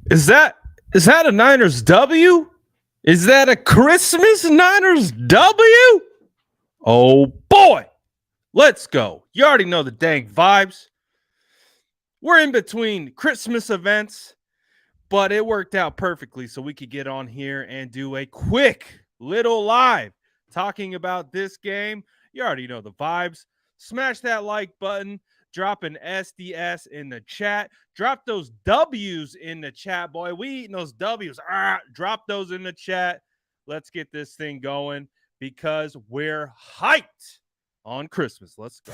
Is that a Niners W? Is that a Christmas Niners W? Oh boy. Let's go. You already know the dang vibes. We're in between Christmas events, but it worked out perfectly so we could get on here and do a quick little live talking about this game. You already know the vibes. Smash that like button, drop an SDS in the chat, drop those W's in the chat, boy. We eating those W's. Drop those in the chat. Let's get this thing going because we're hyped on Christmas. Let's go.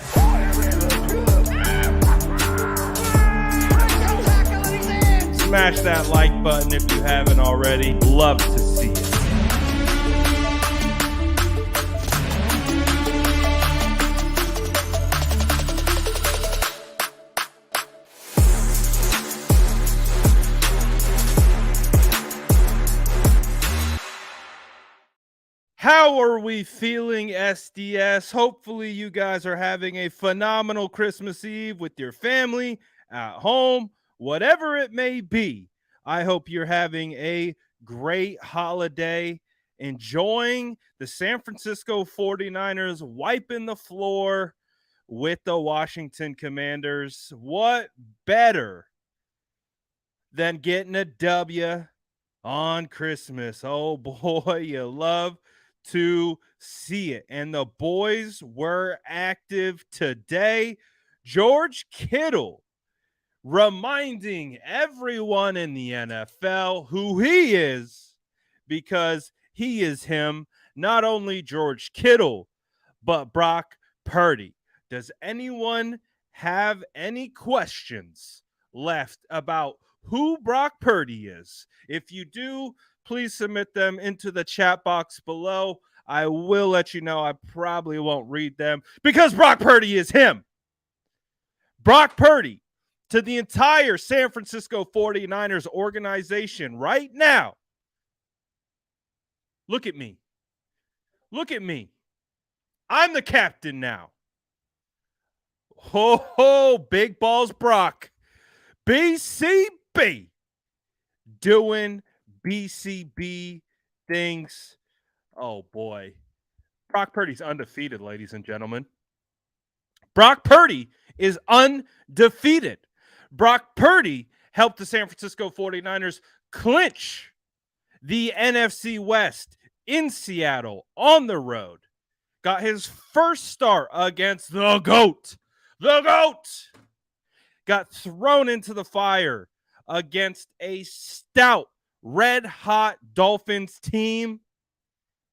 Smash that like button if you haven't already. Love to see it. How are we feeling, SDS? Hopefully you guys are having a phenomenal Christmas Eve with your family, at home, whatever it may be. I hope you're having a great holiday, enjoying the San Francisco 49ers wiping the floor with the Washington Commanders. What better than getting a W on Christmas? Oh boy, you love to see it. And the boys were active today. George Kittle reminding everyone in the NFL who he is, because he is him. Not only George Kittle, but Brock Purdy. Does anyone have any questions left about who Brock Purdy is? If you do, please submit them into the chat box below. I will let you know I probably won't read them because Brock Purdy is him. Brock Purdy, to the entire San Francisco 49ers organization right now. Look at me. Look at me. I'm the captain now. Ho, ho, big balls Brock. BCB. Doing BCB things. Oh, boy. Brock Purdy's undefeated, ladies and gentlemen. Brock Purdy is undefeated. Brock Purdy helped the San Francisco 49ers clinch the NFC West in Seattle on the road. Got his first start against the GOAT. The GOAT got thrown into the fire against a stout, red-hot Dolphins team.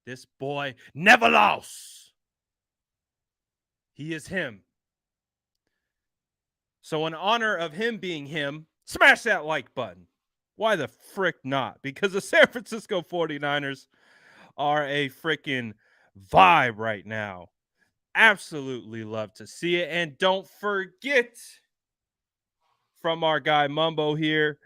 This boy never lost. He is him. So in honor of him being him, smash that like button. Why the frick not? Because the San Francisco 49ers are a freaking vibe right now. Absolutely love to see it. And don't forget, from our guy Mumbo here,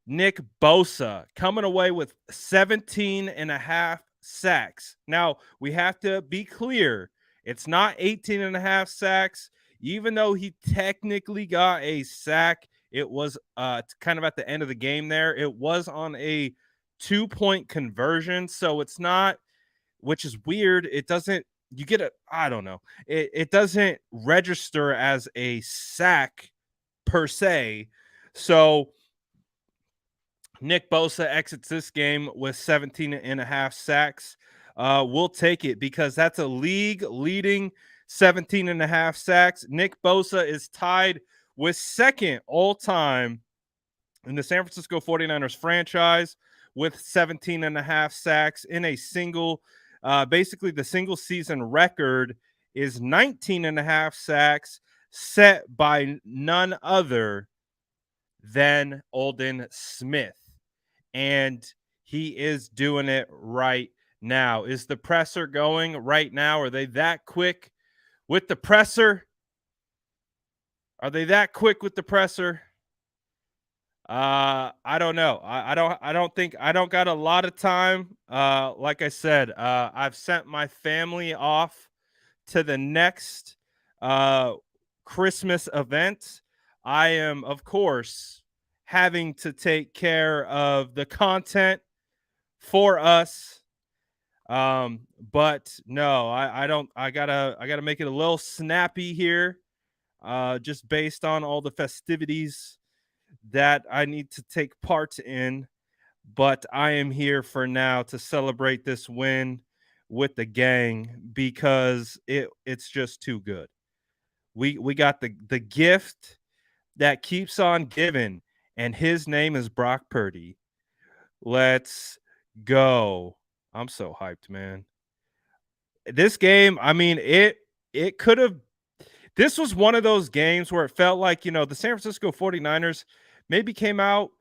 Nick Bosa coming away with 17 and a half sacks. Now, we have to be clear. It's not 18 and a half sacks. Even though he technically got a sack, it was kind of at the end of the game there. It was on a 2-point conversion. So it's not, which is weird. It doesn't, you get a, I don't know. It doesn't register as a sack per se. So Nick Bosa exits this game with 17 and a half sacks. We'll take it because that's a league leading 17 and a half sacks. Nick Bosa is tied with second all time in the San Francisco 49ers franchise with 17 and a half sacks in a single. Basically, the single season record is 19 and a half sacks, set by none other than Aldon Smith. And he is doing it right now. Is the presser going right now? Are they that quick with the presser? Are they that quick with the presser? I don't know. I don't got a lot of time. Like I said, I've sent my family off to the next Christmas event. I am, of course, having to take care of the content for us. But no, I don't. I gotta make it a little snappy here, just based on all the festivities that I need to take part in. But I am here for now to celebrate this win with the gang because it's just too good. We got the gift that keeps on giving, and his name is Brock Purdy. Let's go. I'm so hyped, man. This game, I mean, it could have this was one of those games where it felt like, the San Francisco 49ers maybe came out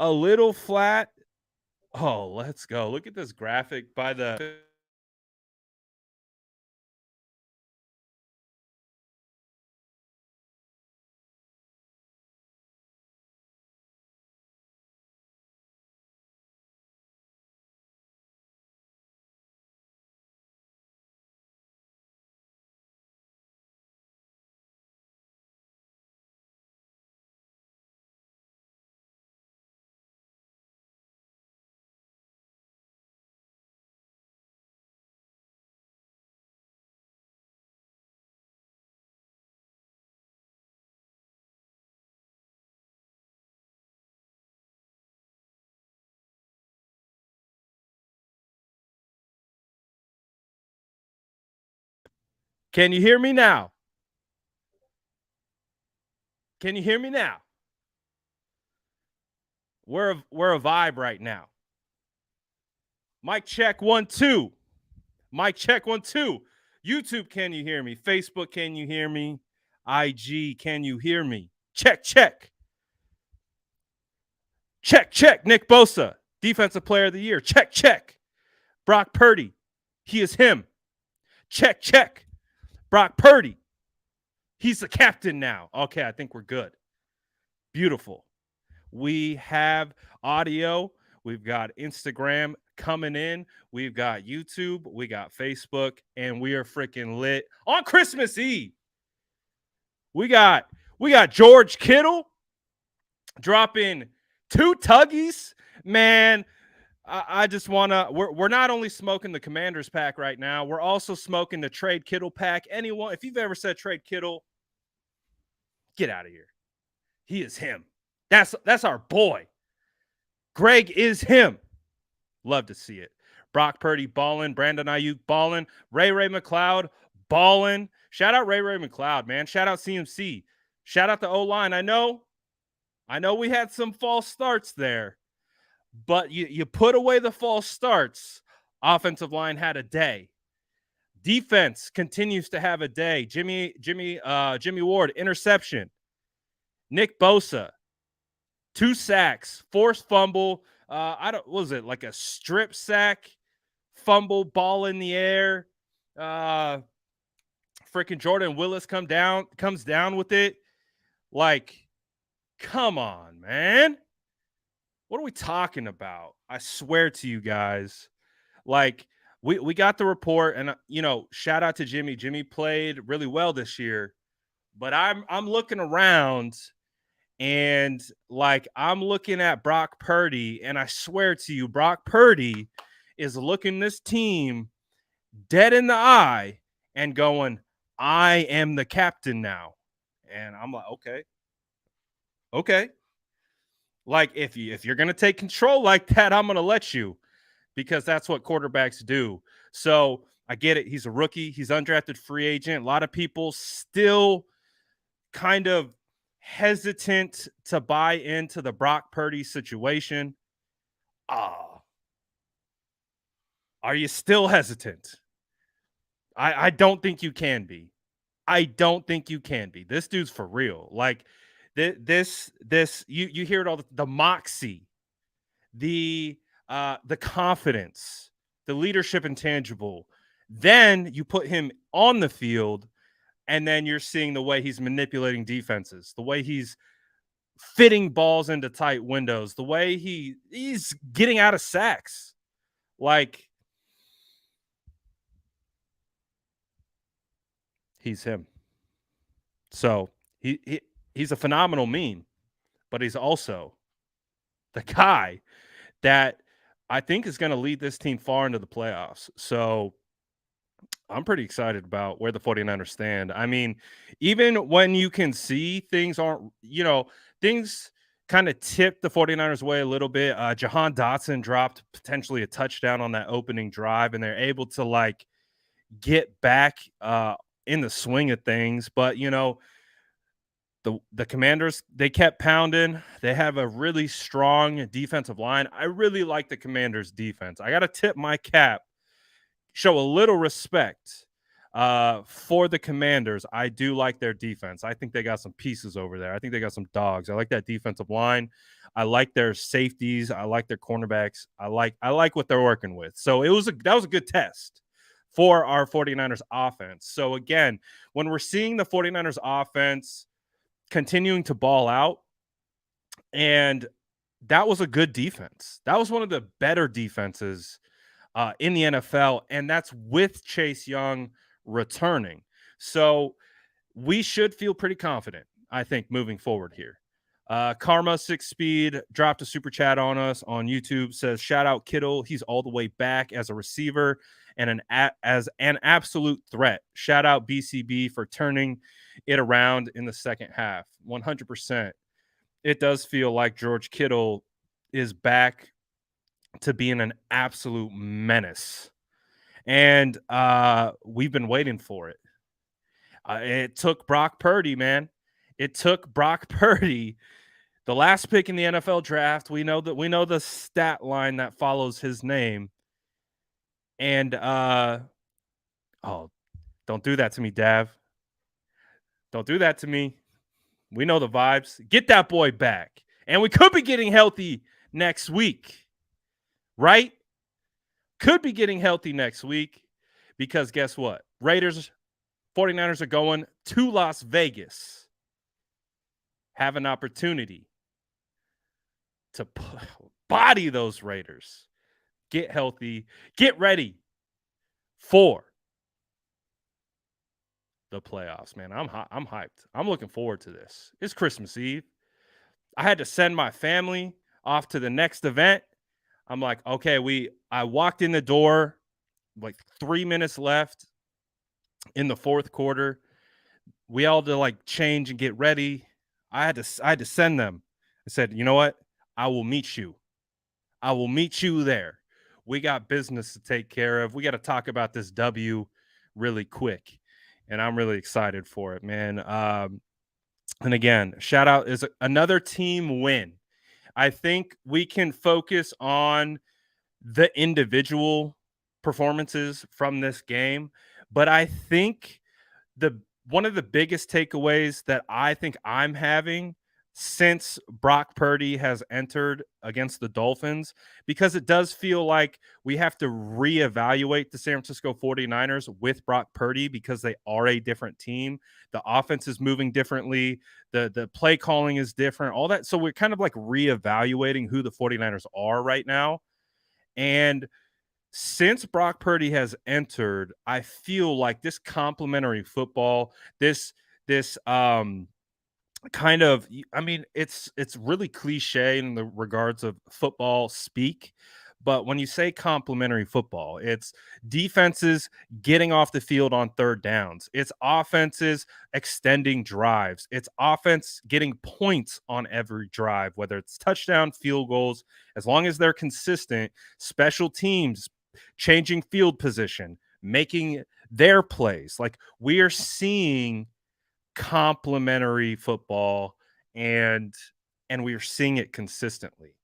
a little flat. Oh, let's go. Look at this graphic by the Can you hear me now? Can you hear me now? We're a vibe right now. Mic check 1 2. Mic check 1 2. YouTube, can you hear me? Facebook, can you hear me? IG, can you hear me? Check check. Check check. Nick Bosa, defensive player of the year. Check check. Brock Purdy, he is him. Check check. Brock Purdy, he's the captain now. Okay, I think we're good. Beautiful. We have audio. We've got Instagram coming in. We've got YouTube. We got Facebook, and we are freaking lit on Christmas Eve. We got George Kittle dropping 2 tuggies. Man, I just want to. We're not only smoking the Commanders pack right now, we're also smoking the Trade Kittle pack. Anyone, if you've ever said Trade Kittle, get out of here. He is him. That's our boy. Greg is him. Love to see it. Brock Purdy balling, Brandon Ayuk balling, Ray McLeod balling. Shout out Ray McLeod, man. Shout out CMC. Shout out the O-line. I know we had some false starts there, but you put away the false starts. Offensive line had a day. Defense continues to have a day. Jimmy Ward, interception. Nick Bosa, 2 sacks, forced fumble. What was it, like a strip sack, fumble, ball in the air. Freaking Jordan Willis comes down with it. Like, come on, man. What are we talking about? I swear to you guys. Like, we got the report, and shout out to Jimmy. Jimmy played really well this year, but I'm looking around. And I'm looking at Brock Purdy, and I swear to you, Brock Purdy is looking this team dead in the eye and going, I am the captain now. And I'm like, okay. Like, if you're going to take control like that, I'm going to let you, because that's what quarterbacks do. So I get it. He's a rookie. He's undrafted free agent. A lot of people still kind of hesitant to buy into the Brock Purdy situation. Are you still hesitant? I don't think you can be. I don't think you can be. This dude's for real. Like, this you hear it all, the moxie, the confidence, the leadership intangible. Then you put him on the field, and then you're seeing the way he's manipulating defenses, the way he's fitting balls into tight windows, the way he's getting out of sacks. Like, he's him. So he's a phenomenal meme, but he's also the guy that I think is going to lead this team far into the playoffs. So I'm pretty excited about where the 49ers stand. I mean, even when you can see things aren't, things kind of tipped the 49ers way a little bit. Jahan Dotson dropped potentially a touchdown on that opening drive, and they're able to like get back in the swing of things. But the Commanders, they kept pounding. They have a really strong defensive line. I really like the Commanders defense. I got to tip my cap, show a little respect for the Commanders. I do like their defense. I think they got some pieces over there. I think they got some dogs. I like that defensive line. I like their safeties. I like their cornerbacks. I like what they're working with. So that was a good test for our 49ers offense. So again, when we're seeing the 49ers offense continuing to ball out, and that was a good defense. That was one of the better defenses in the NFL, and that's with Chase Young returning. So we should feel pretty confident, I think, moving forward here. Karma 6 Speed dropped a super chat on us on YouTube. Says, "Shout out Kittle. He's all the way back as a receiver and as an absolute threat. Shout out BCB for turning it around in the second half." 100%. It does feel like George Kittle is back to being an absolute menace. And we've been waiting for it. It took Brock Purdy, man. It took Brock Purdy, the last pick in the NFL draft. We know the stat line that follows his name. And don't do that to me, Dav. Don't do that to me. We know the vibes. Get that boy back. And we could be getting healthy next week. Right? Could be getting healthy next week, because guess what? 49ers are going to Las Vegas. Have an opportunity to body those Raiders. Get healthy. Get ready for the playoffs, man. I'm hyped. I'm looking forward to this. It's Christmas Eve. I had to send my family off to the next event. I'm like, okay, I walked in the door, like 3 minutes left in the fourth quarter. We all had to like change and get ready. I had to send them. I said, you know what? I will meet you. I will meet you there. We got business to take care of. We got to talk about this W really quick. And I'm really excited for it, man. And again, shout out is another team win. I think we can focus on the individual performances from this game, but I think one of the biggest takeaways that I think I'm having since Brock Purdy has entered against the Dolphins, because it does feel like we have to reevaluate the San Francisco 49ers with Brock Purdy, because they are a different team. The offense is moving differently. The play calling is different, all that. So we're kind of like reevaluating who the 49ers are right now. And since Brock Purdy has entered, I feel like this complementary football, this kind of, I mean, it's really cliche in the regards of football speak, but when you say complementary football, it's defenses getting off the field on third downs, it's offenses extending drives, it's offense getting points on every drive, whether it's touchdown, field goals, as long as they're consistent, special teams changing field position, making their plays. Like, we are seeing complementary football, and we are seeing it consistently.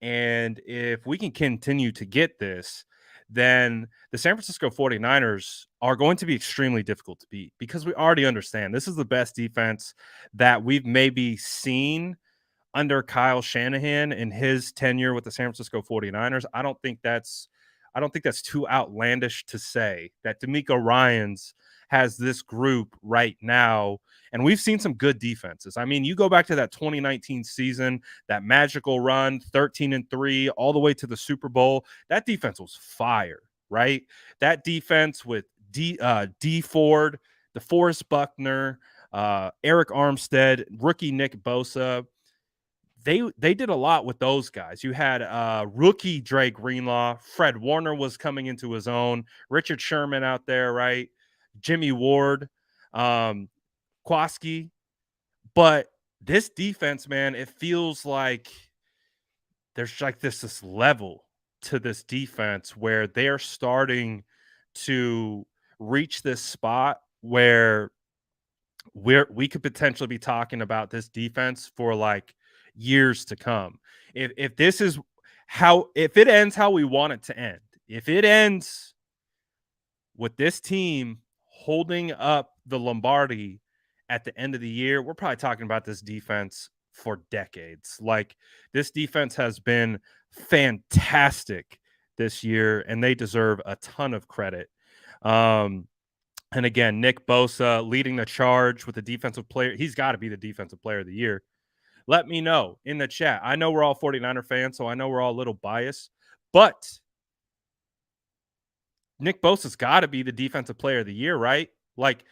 And if we can continue to get this, then the San Francisco 49ers are going to be extremely difficult to beat, because we already understand this is the best defense that we've maybe seen under Kyle Shanahan in his tenure with the San Francisco 49ers. I don't think that's too outlandish to say that DeMeco Ryans has this group right now. And we've seen some good defenses. I mean, you go back to that 2019 season, that magical run, 13-3, all the way to the Super Bowl. That defense was fire, right? That defense with D Ford, DeForest Buckner, Eric Armstead, rookie Nick Bosa. they did a lot with those guys. You had rookie Dre Greenlaw, Fred Warner was coming into his own, Richard Sherman out there, right? Jimmy Ward, um, Kwaski. But this defense, man, it feels like there's like this level to this defense where they're starting to reach this spot where we could potentially be talking about this defense for like years to come. If this is how if it ends how we want it to end, if it ends with this team holding up the Lombardi at the end of the year, we're probably talking about this defense for decades. Like this defense has been fantastic this year, and they deserve a ton of credit. And again, Nick Bosa leading the charge with the defensive player. He's got to be the defensive player of the year. Let me know in the chat. I know we're all 49er fans, so I know we're all a little biased, but Nick Bosa's got to be the defensive player of the year, right? Like,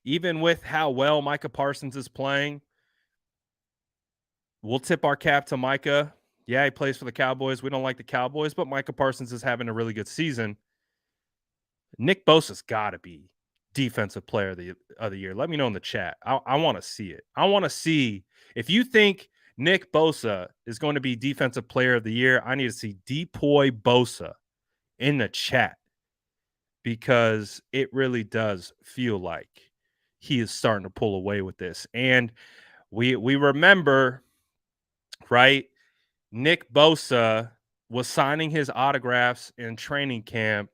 even with how well Micah Parsons is playing, we'll tip our cap to Micah. Yeah, he plays for the Cowboys. We don't like the Cowboys, but Micah Parsons is having a really good season. Nick Bosa's got to be defensive player of the year. Let me know in the chat. I want to see it. I want to see if you think Nick Bosa is going to be defensive player of the year. I need to see Depoy Bosa in the chat because it really does feel like he is starting to pull away with this. And we remember, right? Nick Bosa was signing his autographs in training camp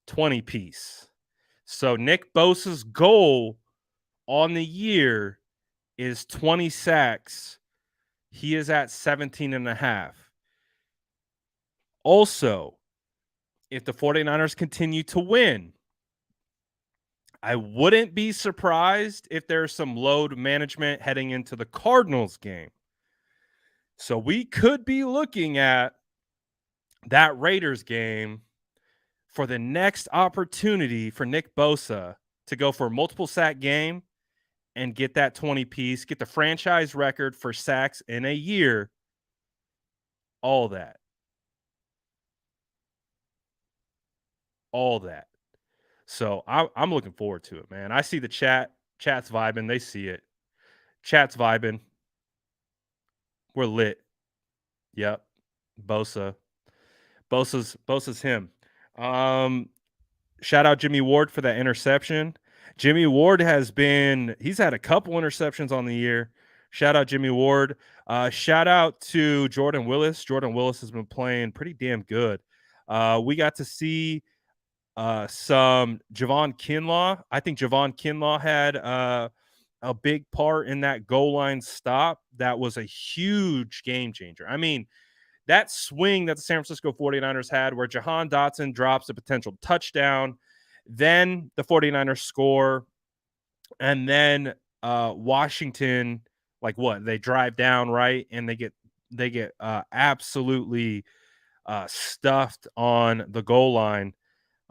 20 piece. So Nick Bosa's goal on the year is 20 sacks. He is at 17 and a half. Also, if the 49ers continue to win, I wouldn't be surprised if there's some load management heading into the Cardinals game. So we could be looking at that Raiders game for the next opportunity for Nick Bosa to go for a multiple sack game and get that 20 piece, get the franchise record for sacks in a year, all that. All that. So I'm looking forward to it, man. I see the chat. Chat's vibing. They see it. Chat's vibing. We're lit. Yep. Bosa's him. Shout out Jimmy Ward for that interception. Jimmy Ward he's had a couple interceptions on the year. Shout out Jimmy Ward. Shout out to Jordan Willis. Jordan Willis has been playing pretty damn good. We got to see some Javon Kinlaw. I think Javon Kinlaw had a big part in that goal line stop. That was a huge game changer. I mean, that swing that the San Francisco 49ers had where Jahan Dotson drops a potential touchdown, then the 49ers score, and then Washington, like what? They drive down, right? And they get absolutely stuffed on the goal line.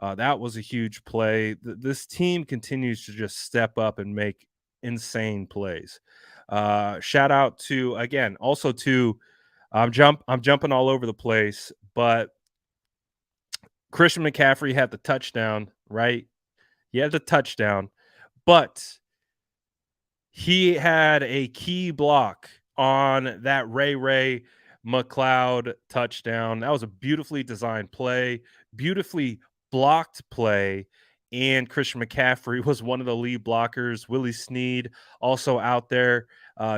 That was a huge play. This team continues to just step up and make insane plays. Shout out to, again, also to I'm jumping all over the place, but Christian McCaffrey had the touchdown, right? He had the touchdown, but he had a key block on that Ray McLeod touchdown. That was a beautifully designed play, beautifully blocked play, and Christian McCaffrey was one of the lead blockers. Willie Snead also out there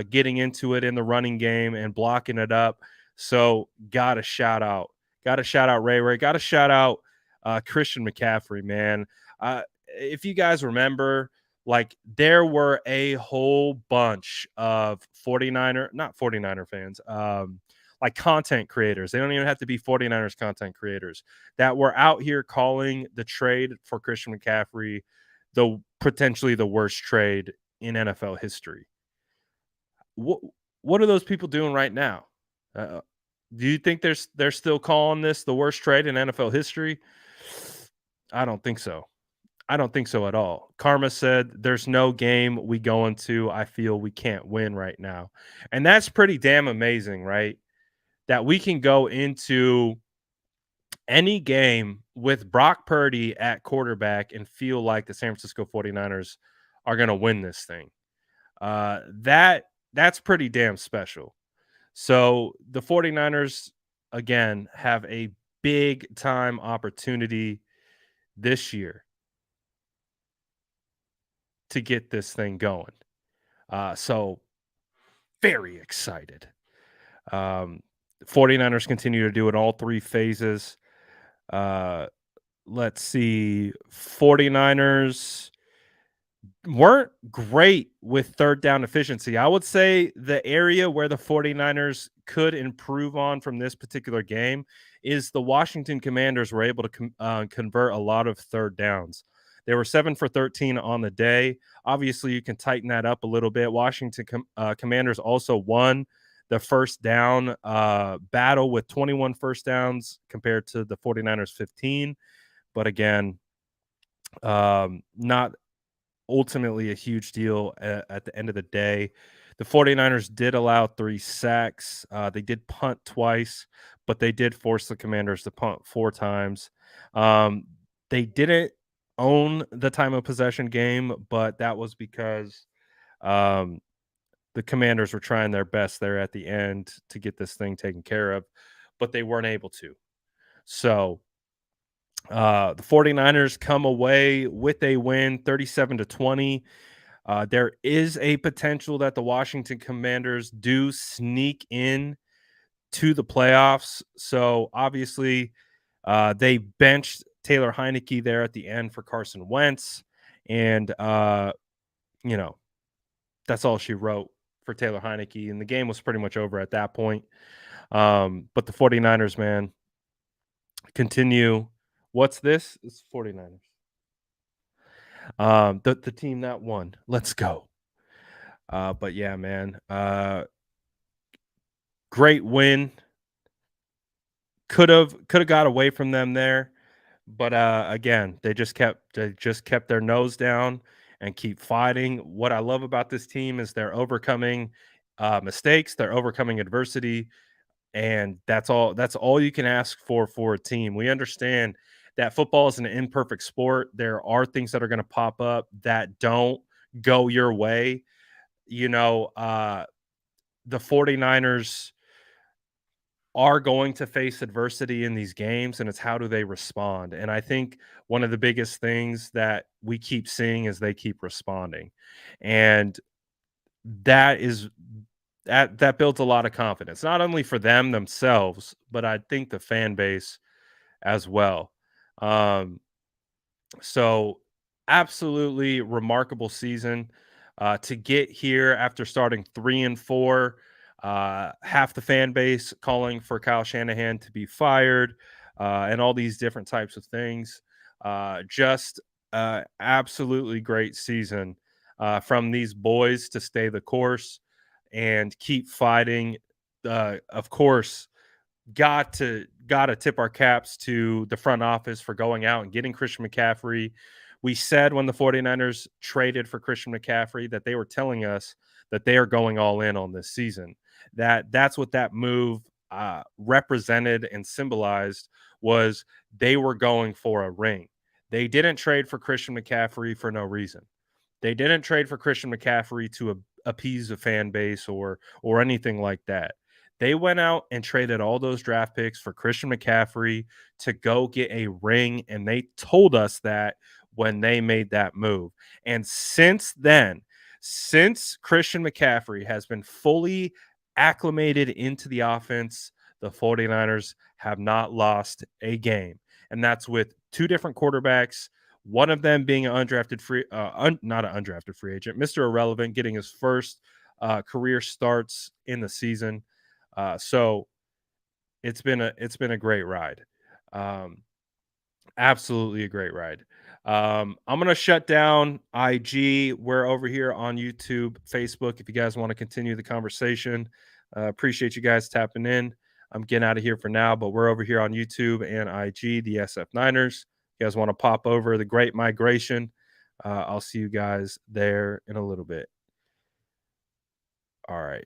getting into it in the running game and blocking it up. So got a shout out Ray. Got to shout out Christian McCaffrey, man. If you guys remember, like there were a whole bunch of not 49er fans, like content creators. They don't even have to be 49ers content creators that were out here calling the trade for Christian McCaffrey potentially the worst trade in NFL history. What are those people doing right now? Do you think they're still calling this the worst trade in NFL history? I don't think so. I don't think so at all. Karma said, "There's no game we go into I feel we can't win right now." And that's pretty damn amazing, right? That we can go into any game with Brock Purdy at quarterback and feel like the San Francisco 49ers are going to win this thing. That's pretty damn special. So the 49ers again have a big time opportunity this year to get this thing going. So very excited. Um, 49ers continue to do it all three phases. Uh, let's see. 49ers weren't great with third down efficiency. I would say the area where the 49ers could improve on from this particular game is the Washington Commanders were able to convert a lot of third downs. They were 7 for 13 on the day. Obviously, you can tighten that up a little bit. Washington Commanders also won the first down battle with 21 first downs compared to the 49ers 15. But again, not ultimately a huge deal at the end of the day. The 49ers did allow 3 sacks. They did punt twice, but they did force the Commanders to punt 4 times. They didn't own the time of possession game, but that was because um, the Commanders were trying their best there at the end to get this thing taken care of, but they weren't able to. So the 49ers come away with a win 37-20. There is a potential that the Washington Commanders do sneak in to the playoffs. So obviously, they benched Taylor Heineke there at the end for Carson Wentz, and you know that's all she wrote for Taylor Heineke, and the game was pretty much over at that point. But the 49ers, man, continue. What's this? It's 49ers. The team that won. Let's go. But yeah, man. Great win. Could have got away from them there, but again, they just kept their nose down and keep fighting. What I love about this team is they're overcoming mistakes, they're overcoming adversity, and that's all you can ask for a team. We understand that football is an imperfect sport. There are things that are going to pop up that don't go your way. You know, the 49ers are going to face adversity in these games, and it's how do they respond. And I think one of the biggest things that we keep seeing is they keep responding. And that is that builds a lot of confidence, not only for them themselves, but I think the fan base as well. Um, so, absolutely remarkable season to get here after starting 3-4. Half the fan base calling for Kyle Shanahan to be fired, and all these different types of things. Just absolutely great season from these boys to stay the course and keep fighting. Of course, got to tip our caps to the front office for going out and getting Christian McCaffrey. We said when the 49ers traded for Christian McCaffrey that they were telling us that they are going all in on this season. That's what that move represented and symbolized was they were going for a ring. They didn't trade for Christian McCaffrey for no reason. They didn't trade for Christian McCaffrey to appease a fan base or anything like that. They went out and traded all those draft picks for Christian McCaffrey to go get a ring, and they told us that when they made that move. And since then, since Christian McCaffrey has been fully acclimated into the offense, the 49ers have not lost a game. And that's with 2 different quarterbacks, one of them being an undrafted not an undrafted free agent, Mr. Irrelevant, getting his first career starts in the season. So it's been a great ride. Um, Absolutely a great ride. I'm gonna shut down IG. We're over here on YouTube, Facebook. If you guys want to continue the conversation, appreciate you guys tapping in. I'm getting out of here for now, but we're over here on YouTube and IG, the SF Niners. You guys want to pop over the Great Migration? I'll see you guys there in a little bit. All right.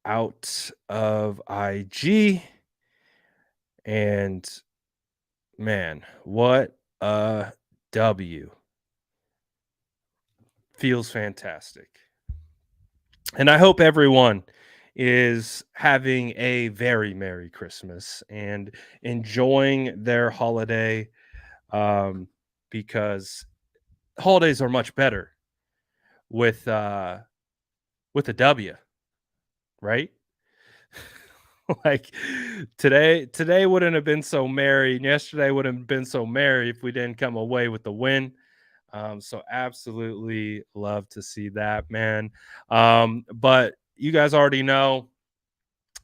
Out of IG. And man, what a W. Feels fantastic. And I hope everyone is having a very Merry Christmas and enjoying their holiday, um, because holidays are much better with with a W, right? Like today wouldn't have been so merry, and yesterday wouldn't have been so merry if we didn't come away with the win. So absolutely love to see that, man. But you guys already know.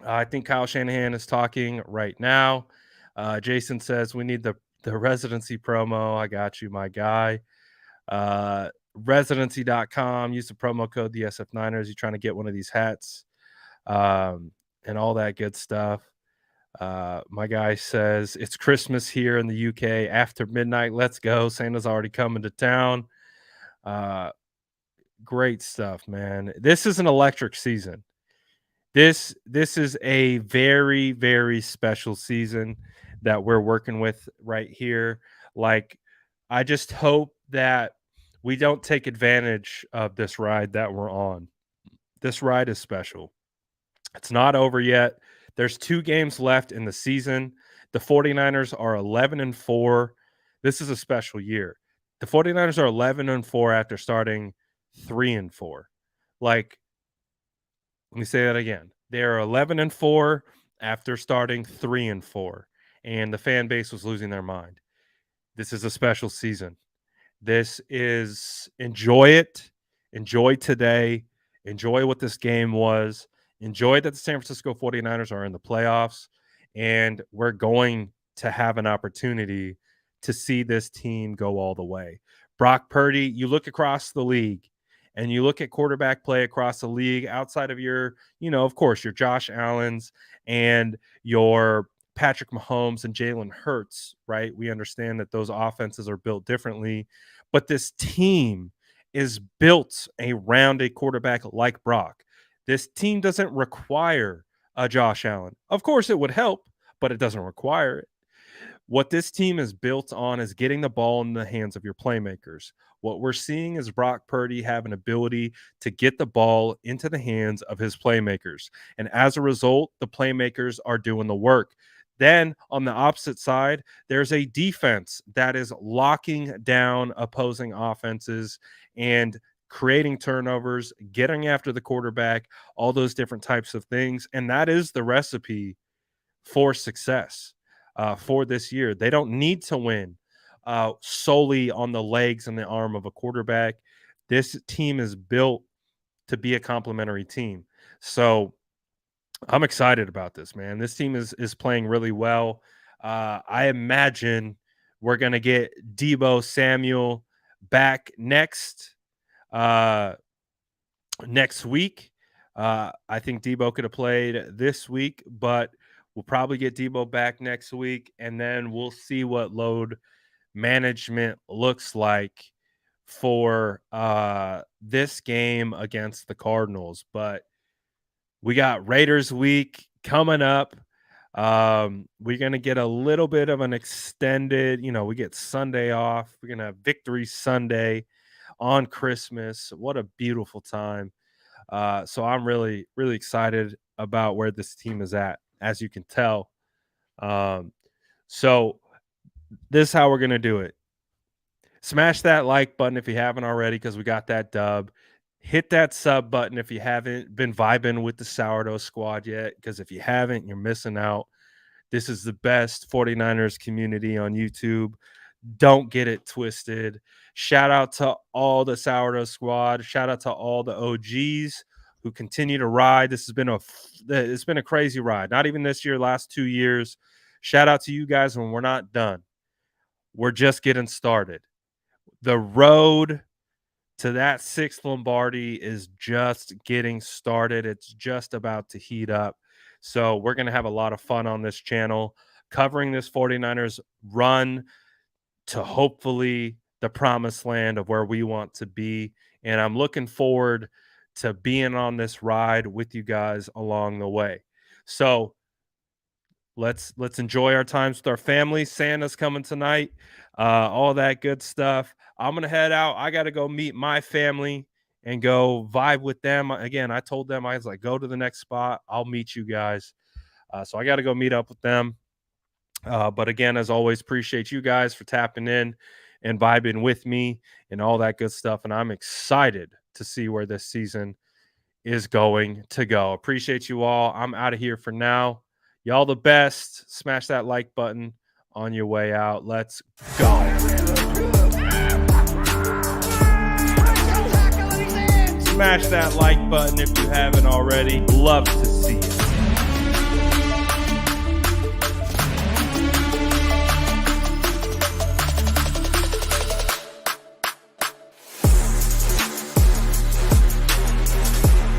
I think Kyle Shanahan is talking right now. Jason says we need the residency promo. I got you, my guy. Residency.com. Use the promo code the SF9ers. You're trying to get one of these hats, and all that good stuff. My guy says it's Christmas here in the UK after midnight. Let's go. Santa's already coming to town. Great stuff, man. This is an electric season. This is a very, very special season that we're working with right here. Like, I just hope that we don't take advantage of this ride that we're on. This ride is special. It's not over yet. There's 2 games left in the season. The 49ers are 11-4. This is a special year. The 49ers are 11-4 after starting 3-4. Like, let me say that again. They are 11-4 after starting 3-4, and the fan base was losing their mind. This is a special season. This is enjoy it. Enjoy today. Enjoy what this game was. Enjoy that the San Francisco 49ers are in the playoffs, and we're going to have an opportunity to see this team go all the way. Brock Purdy, you look across the league and you look at quarterback play across the league outside of your, of course, your Josh Allens and your Patrick Mahomes and Jalen Hurts, right? We understand that those offenses are built differently, but this team is built around a quarterback like Brock. This team doesn't require a Josh Allen. Of course, it would help, but it doesn't require it. What this team is built on is getting the ball in the hands of your playmakers. What we're seeing is Brock Purdy have an ability to get the ball into the hands of his playmakers. And as a result, the playmakers are doing the work. Then on the opposite side, there's a defense that is locking down opposing offenses and creating turnovers, getting after the quarterback, all those different types of things. And that is the recipe for success for this year. They don't need to win solely on the legs and the arm of a quarterback. This team is built to be a complementary team. So I'm excited about this, man. This team is playing really well. I imagine we're gonna get Debo Samuel back uh, next week. I think Debo could have played this week, but we'll probably get Debo back next week, and then we'll see what load management looks like for this game against the Cardinals. But we got Raiders week coming up. We're gonna get a little bit of an extended, we get Sunday off. We're gonna have Victory Sunday on Christmas. What a beautiful time. So I'm really, really excited about where this team is at, as you can tell. So this is how we're gonna do it. Smash that like button if you haven't already, because we got that dub. Hit that sub button if you haven't been vibing with the Sourdough Squad yet, because if you haven't, you're missing out. This is the best 49ers community on YouTube. Don't get it twisted. Shout out to all the Sourdough Squad. Shout out to all the OGs who continue to ride. It's been a crazy ride. Not even this year, last 2 years. Shout out to you guys, when we're not done. We're just getting started. The road to that 6th Lombardi is just getting started. It's just about to heat up. So we're going to have a lot of fun on this channel covering this 49ers run, to hopefully the promised land of where we want to be. And I'm looking forward to being on this ride with you guys along the way. So let's enjoy our times with our family. Santa's coming tonight, all that good stuff. I'm gonna head out. I gotta go meet my family and go vibe with them. Again, I told them, I was like, go to the next spot, I'll meet you guys. So I gotta go meet up with them. But again, as always, appreciate you guys for tapping in and vibing with me and all that good stuff. And I'm excited to see where this season is going to go. Appreciate you all. I'm out of here for now. Y'all the best. Smash that like button on your way out. Let's go. Smash that like button if you haven't already. Love to see it.